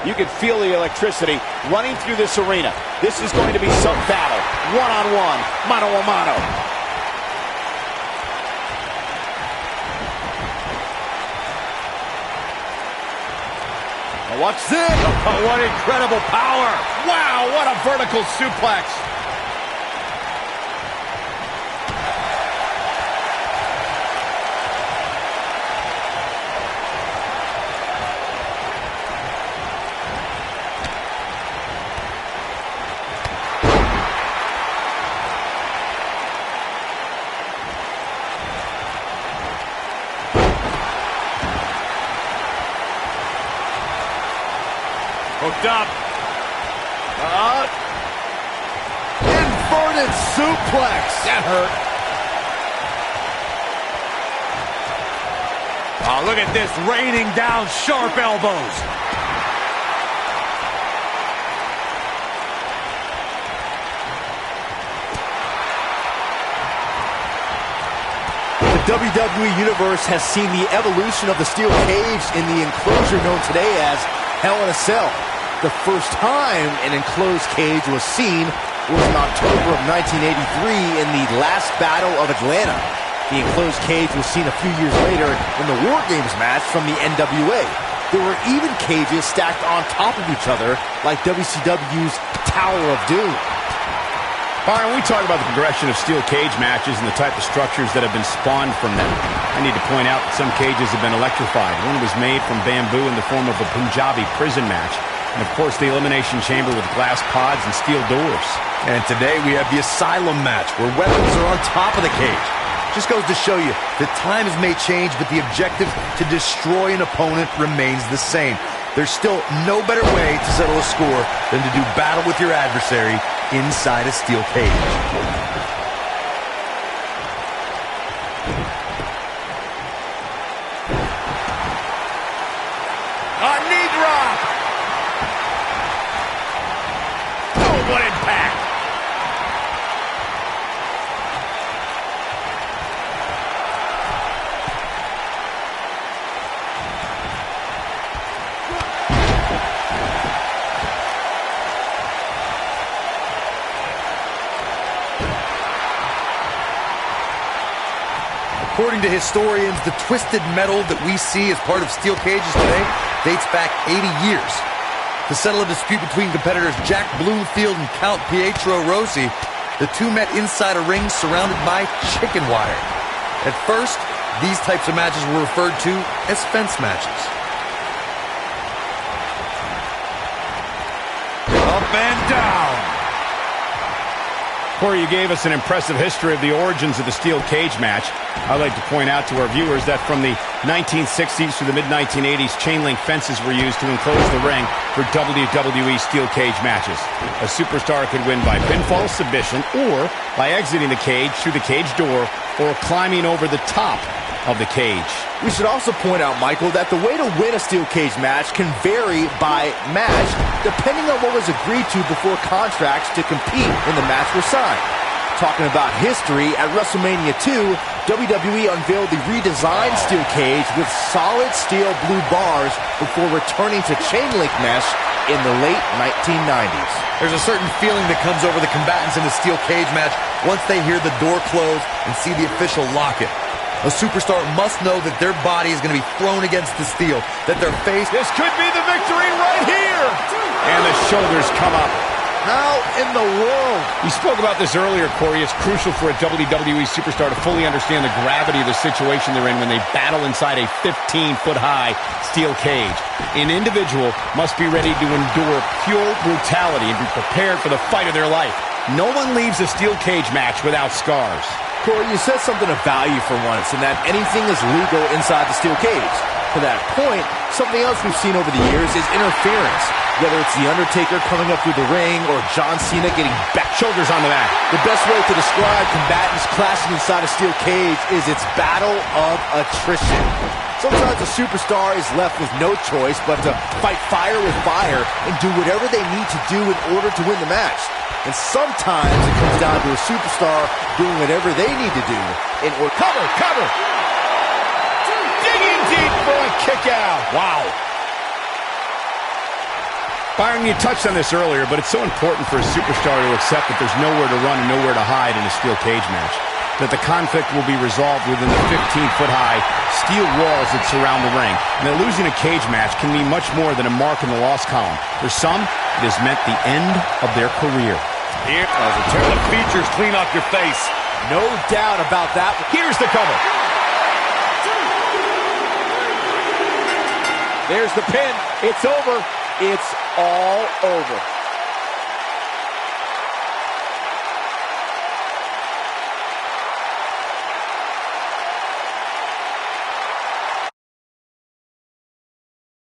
You can feel the electricity running through this arena. This is going to be some battle. One-on-one, mano-a-mano. Watch this. Oh, what incredible power. Wow, what a vertical suplex. Hooked up. Inverted suplex. That hurt. Oh, look at this, raining down sharp elbows. The WWE Universe has seen the evolution of the steel cage in the enclosure known today as Hell in a Cell. The first time an enclosed cage was seen was in October of 1983 in the last Battle of Atlanta. The enclosed cage was seen a few years later in the War Games match from the NWA. There were even cages stacked on top of each other like WCW's Tower of Doom. Byron, we talk about the progression of steel cage matches and the type of structures that have been spawned from them. I need to point out that some cages have been electrified. One was made from bamboo in the form of a Punjabi prison match. And, of course, the Elimination Chamber with glass pods and steel doors. And today we have the Asylum match, where weapons are on top of the cage. Just goes to show you that times may change, but the objective to destroy an opponent remains the same. There's still no better way to settle a score than to do battle with your adversary inside a steel cage. A knee drop! Oh, what impact! According to historians, the twisted metal that we see as part of steel cages today dates back 80 years. To settle a dispute between competitors Jack Bloomfield and Count Pietro Rossi, the two met inside a ring surrounded by chicken wire. At first, these types of matches were referred to as fence matches. Up and down. Corey, you gave us an impressive history of the origins of the steel cage match. I'd like to point out to our viewers that from the 1960s to the mid-1980s, chain link fences were used to enclose the ring for WWE steel cage matches. A superstar could win by pinfall submission or by exiting the cage through the cage door or climbing over the top of the cage. We should also point out, Michael, that the way to win a steel cage match can vary by match depending on what was agreed to before contracts to compete in the match were signed. Talking about history, at WrestleMania 2, WWE unveiled the redesigned steel cage with solid steel blue bars before returning to chain link mesh in the late 1990s. There's a certain feeling that comes over the combatants in a steel cage match once they hear the door close and see the official lock it. A superstar must know that their body is going to be thrown against the steel, that their face... This could be the victory right here! And the shoulders come up. How in the world? We spoke about this earlier, Corey. It's crucial for a WWE superstar to fully understand the gravity of the situation they're in when they battle inside a 15-foot-high steel cage. An individual must be ready to endure pure brutality and be prepared for the fight of their life. No one leaves a steel cage match without scars. Corey, you said something of value for once, and that anything is legal inside the steel cage. To that point, something else we've seen over the years is interference. Whether it's The Undertaker coming up through the ring or John Cena getting back shoulders on the mat. The best way to describe combatants clashing inside a steel cage is its battle of attrition. Sometimes a superstar is left with no choice but to fight fire with fire and do whatever they need to do in order to win the match. And sometimes it comes down to a superstar doing whatever they need to do in order... Cover! Digging deep for a kick out. Wow. Byron, you touched on this earlier, but it's so important for a superstar to accept that there's nowhere to run and nowhere to hide in a steel cage match. That the conflict will be resolved within the 15-foot-high steel walls that surround the ring. And that losing a cage match can mean much more than a mark in the loss column. For some, it has meant the end of their career. Here, as a tear the features clean off your face. No doubt about that. Here's the cover. There's the pin. It's over. It's all over.